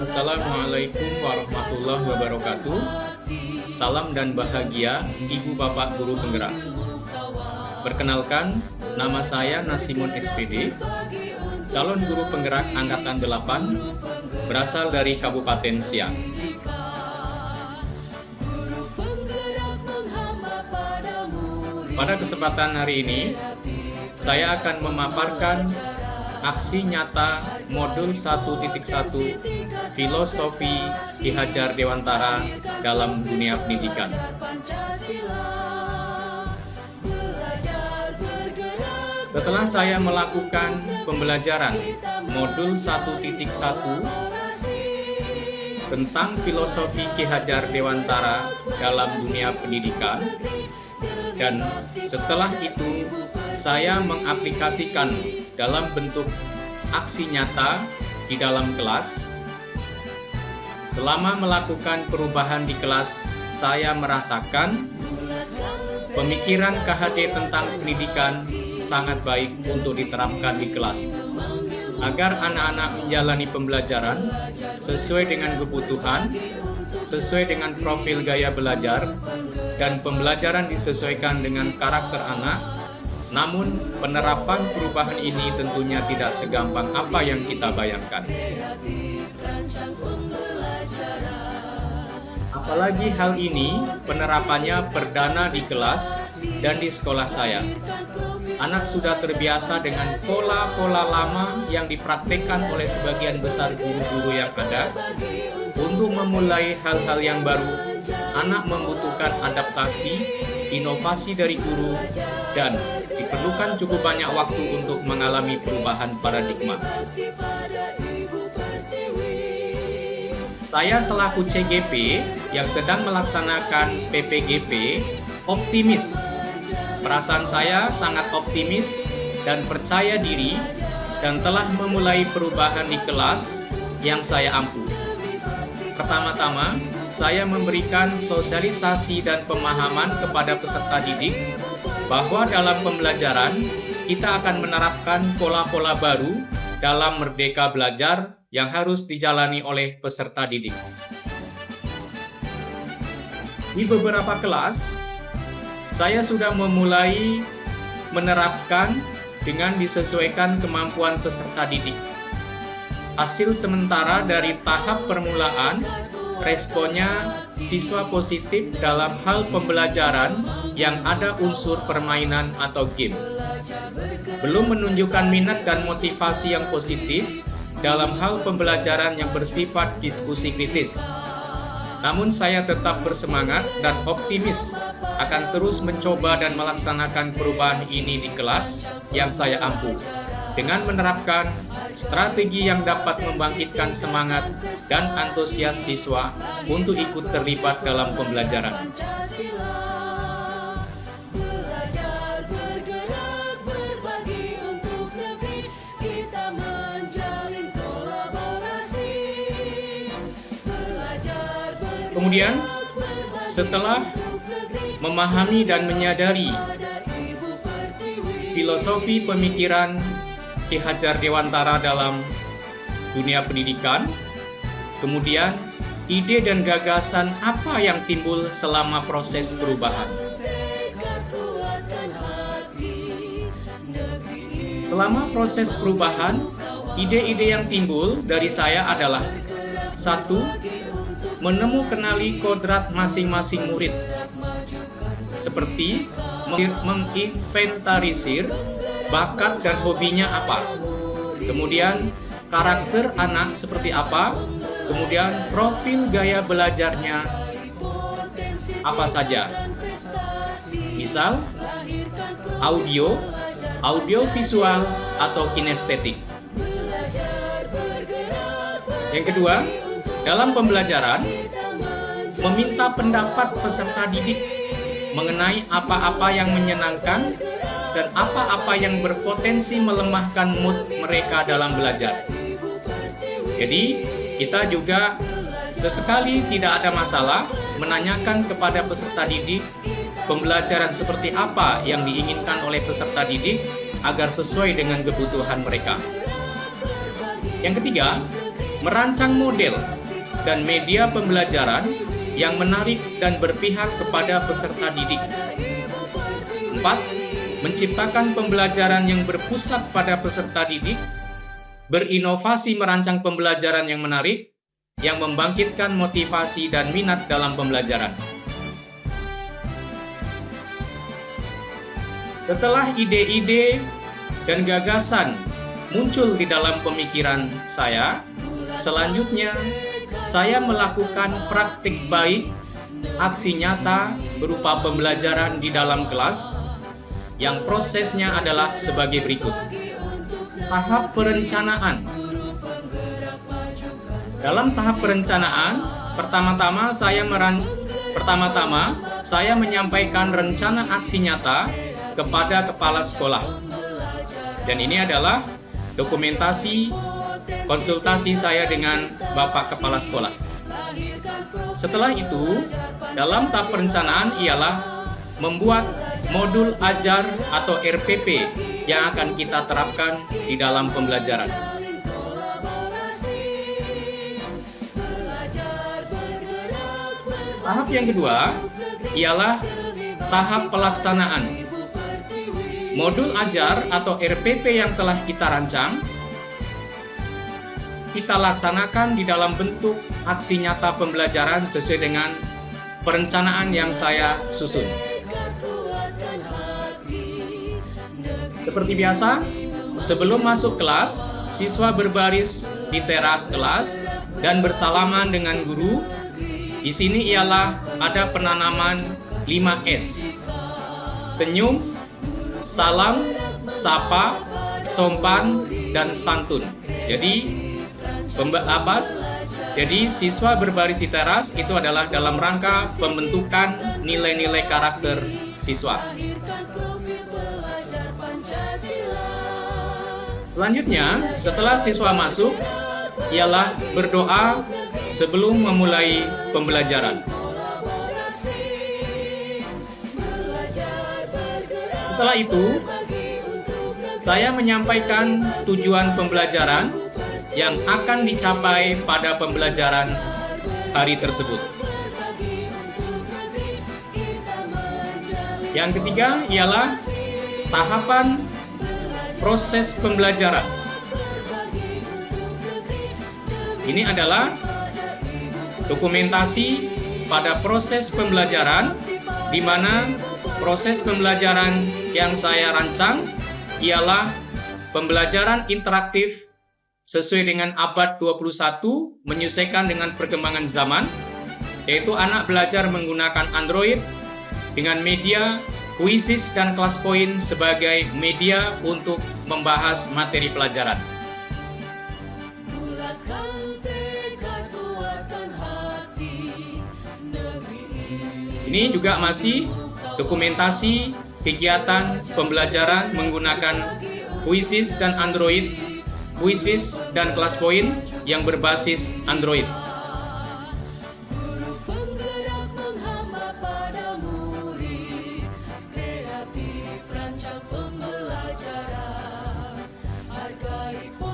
Assalamualaikum warahmatullahi wabarakatuh. Salam dan bahagia Ibu Bapak Guru Penggerak. Perkenalkan, nama saya Nasimun SPD, calon guru penggerak Angkatan 8, berasal dari Kabupaten Siak. Pada kesempatan hari ini, saya akan memaparkan aksi nyata modul 1.1 Filosofi Ki Hajar Dewantara dalam dunia pendidikan. Setelah saya melakukan pembelajaran modul 1.1 tentang filosofi Ki Hajar Dewantara dalam dunia pendidikan, dan setelah itu saya mengaplikasikan dalam bentuk aksi nyata di dalam kelas. Selama melakukan perubahan di kelas, saya merasakan pemikiran KHD tentang pendidikan sangat baik untuk diterapkan di kelas, agar anak-anak menjalani pembelajaran sesuai dengan kebutuhan, sesuai dengan profil gaya belajar, dan pembelajaran disesuaikan dengan karakter anak. Namun, penerapan perubahan ini tentunya tidak segampang apa yang kita bayangkan. Apalagi hal ini penerapannya perdana di kelas dan di sekolah saya. Anak sudah terbiasa dengan pola-pola lama yang dipraktikkan oleh sebagian besar guru-guru yang ada. Untuk memulai hal-hal yang baru, anak membutuhkan adaptasi, inovasi dari guru, dan diperlukan cukup banyak waktu untuk mengalami perubahan paradigma. Saya selaku CGP yang sedang melaksanakan PPGP optimis. Perasaan saya sangat optimis dan percaya diri dan telah memulai perubahan di kelas yang saya ampu. Pertama-tama, saya memberikan sosialisasi dan pemahaman kepada peserta didik bahwa dalam pembelajaran kita akan menerapkan pola-pola baru dalam Merdeka Belajar yang harus dijalani oleh peserta didik. Di beberapa kelas, saya sudah memulai menerapkan dengan disesuaikan kemampuan peserta didik. Hasil sementara dari tahap permulaan, responnya siswa positif dalam hal pembelajaran yang ada unsur permainan atau game. Belum menunjukkan minat dan motivasi yang positif dalam hal pembelajaran yang bersifat diskusi kritis. Namun saya tetap bersemangat dan optimis akan terus mencoba dan melaksanakan perubahan ini di kelas yang saya ampu, dengan menerapkan strategi yang dapat membangkitkan semangat dan antusias siswa untuk ikut terlibat dalam pembelajaran. Kemudian, setelah memahami dan menyadari filosofi pemikiran Ki Hajar Dewantara dalam dunia pendidikan, kemudian ide dan gagasan apa yang timbul selama proses perubahan. Selama proses perubahan, ide-ide yang timbul dari saya adalah: 1. Kenali kodrat masing-masing murid, seperti menginventarisir bakat dan hobinya apa, kemudian karakter anak seperti apa, kemudian profil gaya belajarnya apa saja. Misal, audio visual, atau kinestetik. Yang kedua, dalam pembelajaran, meminta pendapat peserta didik mengenai apa-apa yang menyenangkan dan apa-apa yang berpotensi melemahkan mood mereka dalam belajar. Jadi, kita juga sesekali tidak ada masalah menanyakan kepada peserta didik pembelajaran seperti apa yang diinginkan oleh peserta didik agar sesuai dengan kebutuhan mereka. Yang ketiga, merancang model dan media pembelajaran yang menarik dan berpihak kepada peserta didik. 4. Menciptakan pembelajaran yang berpusat pada peserta didik, berinovasi merancang pembelajaran yang menarik, yang membangkitkan motivasi dan minat dalam pembelajaran. Setelah ide-ide dan gagasan muncul di dalam pemikiran saya, selanjutnya saya melakukan praktik baik, aksi nyata berupa pembelajaran di dalam kelas, yang prosesnya adalah sebagai berikut. Tahap perencanaan. Dalam tahap perencanaan, pertama-tama saya menyampaikan rencana aksi nyata kepada kepala sekolah. Dan ini adalah dokumentasi konsultasi saya dengan Bapak Kepala Sekolah. Setelah itu, dalam tahap perencanaan ialah membuat modul ajar atau RPP yang akan kita terapkan di dalam pembelajaran. Tahap yang kedua ialah tahap pelaksanaan. Modul ajar atau RPP yang telah kita rancang, kita laksanakan di dalam bentuk aksi nyata pembelajaran sesuai dengan perencanaan yang saya susun. Seperti biasa, sebelum masuk kelas, siswa berbaris di teras kelas dan bersalaman dengan guru. Di sini ialah ada penanaman 5S. Senyum, salam, sapa, sopan, dan santun. Jadi siswa berbaris di teras itu adalah dalam rangka pembentukan nilai-nilai karakter siswa. Selanjutnya, setelah siswa masuk, ialah berdoa sebelum memulai pembelajaran. Setelah itu, saya menyampaikan tujuan pembelajaran yang akan dicapai pada pembelajaran hari tersebut. Yang ketiga ialah tahapan proses pembelajaran. Ini adalah dokumentasi pada proses pembelajaran, di mana proses pembelajaran yang saya rancang ialah pembelajaran interaktif sesuai dengan abad 21, menyesuaikan dengan perkembangan zaman, yaitu anak belajar menggunakan Android dengan media Quizzes dan Kelas Poin sebagai media untuk membahas materi pelajaran. Ini juga masih dokumentasi kegiatan pembelajaran menggunakan Quizzes dan Android, Quizzes dan Kelas Poin yang berbasis Android.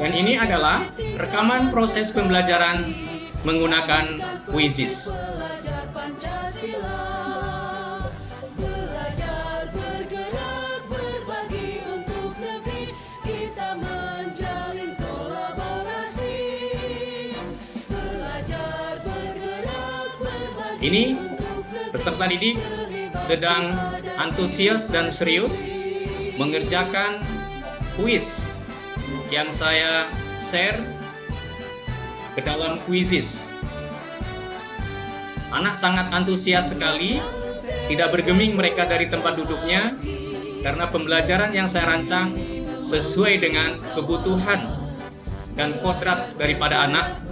Dan ini adalah rekaman proses pembelajaran menggunakan Quizzes. Ini peserta didik sedang antusias dan serius mengerjakan kuis yang saya share ke dalam Quizzes. Anak sangat antusias sekali, tidak bergeming mereka dari tempat duduknya, karena pembelajaran yang saya rancang sesuai dengan kebutuhan dan kodrat daripada anak,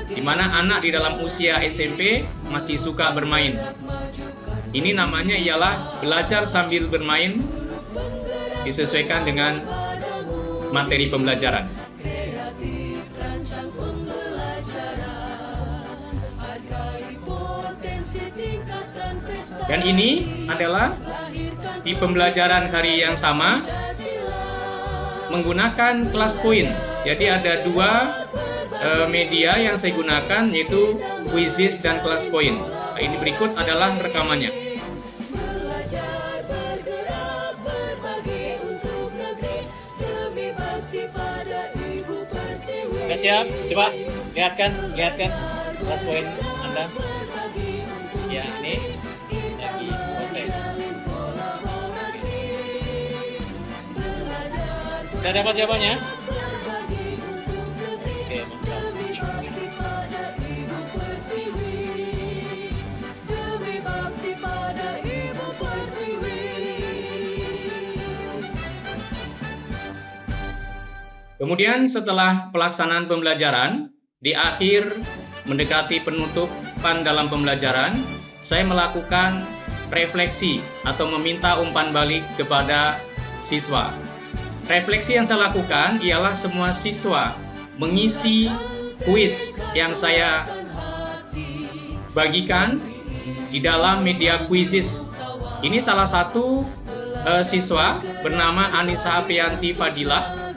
di mana anak di dalam usia SMP masih suka bermain. Ini namanya ialah belajar sambil bermain, disesuaikan dengan materi pembelajaran. Dan ini adalah di pembelajaran hari yang sama menggunakan Kelas Poin. Jadi ada dua media yang saya gunakan yaitu Quizizz dan Kelas Poin. Nah, ini berikut adalah rekamannya. Sudah siap? Coba lihatkan Kelas Poin Anda. Ya, ini lagi proses. Sudah dapat jawabannya? Oke, mantap. Kemudian setelah pelaksanaan pembelajaran, di akhir mendekati penutupan dalam pembelajaran, saya melakukan refleksi atau meminta umpan balik kepada siswa. Refleksi yang saya lakukan ialah semua siswa mengisi kuis yang saya bagikan di dalam media Quizizz. Ini salah satu siswa bernama Anissa Aprianti Fadilah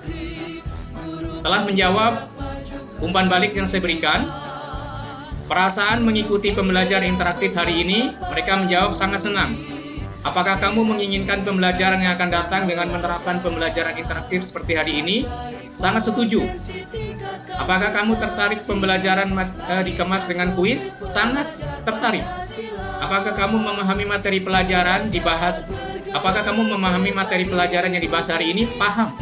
telah menjawab umpan balik yang saya berikan. Perasaan mengikuti pembelajaran interaktif hari ini, mereka menjawab sangat senang. Apakah kamu menginginkan pembelajaran yang akan datang dengan menerapkan pembelajaran interaktif seperti hari ini? Sangat setuju. Apakah kamu tertarik pembelajaran dikemas dengan kuis? Sangat tertarik. Apakah kamu memahami materi pelajaran dibahas? Apakah kamu memahami materi pelajaran yang dibahas hari ini? Paham.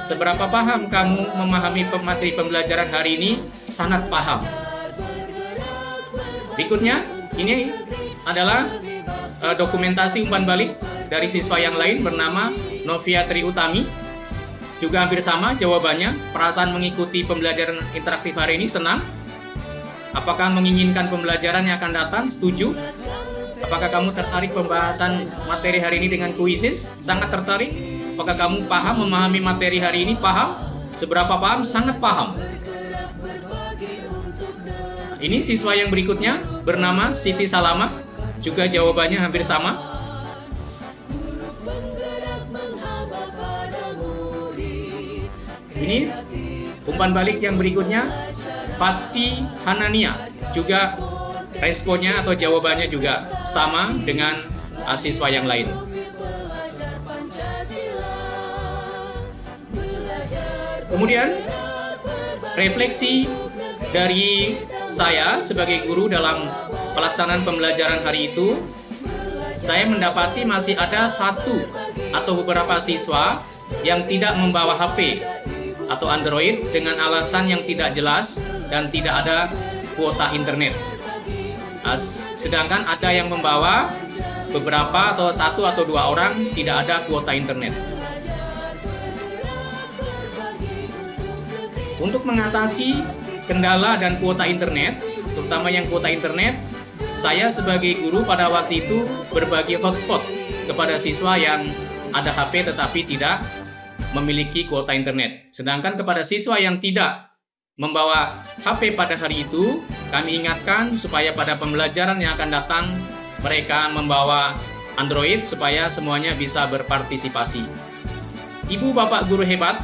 Seberapa paham kamu memahami materi pembelajaran hari ini? Sangat paham. Berikutnya, ini adalah dokumentasi umpan balik dari siswa yang lain bernama Novia Triutami. Juga hampir sama jawabannya. Perasaan mengikuti pembelajaran interaktif hari ini senang. Apakah menginginkan pembelajaran yang akan datang? Setuju. Apakah kamu tertarik pembahasan materi hari ini dengan Quizizz? Sangat tertarik. Apakah kamu paham memahami materi hari ini? Paham? Seberapa paham? Sangat paham. Ini siswa yang berikutnya bernama Siti Salamah. Juga jawabannya hampir sama. Ini umpan balik yang berikutnya Fatih Hanania. Juga responnya atau jawabannya juga sama dengan siswa yang lain. Kemudian refleksi dari saya sebagai guru dalam pelaksanaan pembelajaran hari itu, saya mendapati masih ada satu atau beberapa siswa yang tidak membawa HP atau Android dengan alasan yang tidak jelas dan tidak ada kuota internet. Sedangkan ada yang membawa beberapa atau satu atau dua orang tidak ada kuota internet. Untuk mengatasi kendala dan kuota internet, terutama yang kuota internet, saya sebagai guru pada waktu itu berbagi hotspot kepada siswa yang ada HP tetapi tidak memiliki kuota internet. Sedangkan kepada siswa yang tidak membawa HP pada hari itu, kami ingatkan supaya pada pembelajaran yang akan datang mereka membawa Android supaya semuanya bisa berpartisipasi. Ibu bapak guru hebat,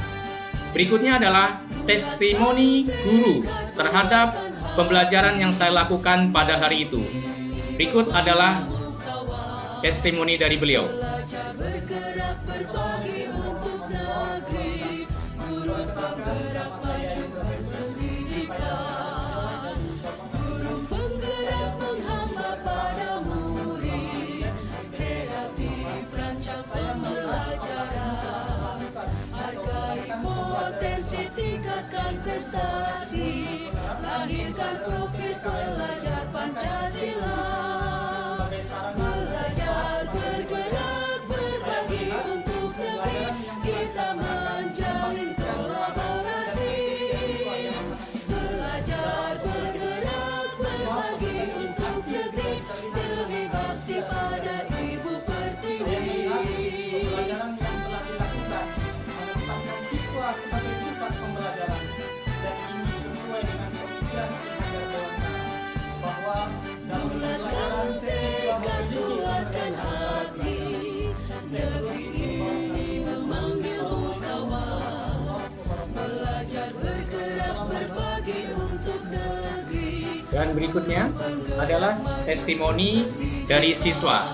berikutnya adalah testimoni guru terhadap pembelajaran yang saya lakukan pada hari itu. Berikut adalah testimoni dari beliau. Prestasi, lahirkan profil pelajar Pancasila. Belajar, bergerak, berbagi untuk negeri, kita menjalin kolaborasi. Belajar, bergerak, berbagi untuk negeri, demi bakti pada Ibu Pertiwi. Pembelajaran yang telah dilakukan menetapkan siswa sebagai pusat pembelajaran. Bahwa dalam pembelajaran siswa memiliki hati, negeri ini memanggilmu kawan. Belajar, bergerak, berbagi Dan berikutnya adalah testimoni dari siswa.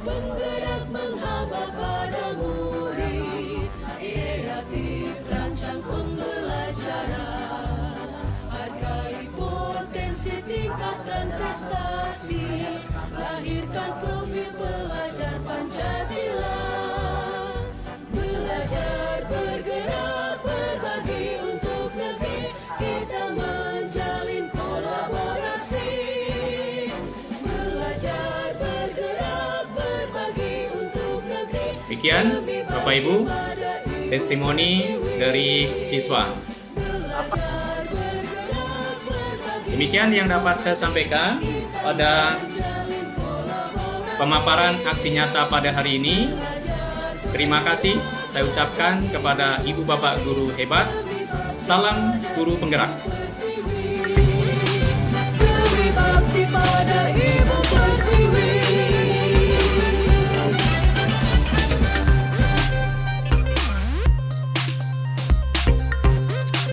Penggerak menghamba pada murid, kreatif rancang pembelajaran, hargai potensi, tingkatkan prestasi, lahirkan profil pelajar Pancasila. Belajar, bergerak, berbagi untuk negeri, kita menjalin kolaborasi. Belajar, bergerak, berbagi untuk negeri. Demikian Bapak Ibu, testimoni dari siswa. Demikian yang dapat saya sampaikan pada pemaparan aksi nyata pada hari ini. Terima kasih saya ucapkan kepada Ibu Bapak Guru hebat. Salam Guru Penggerak.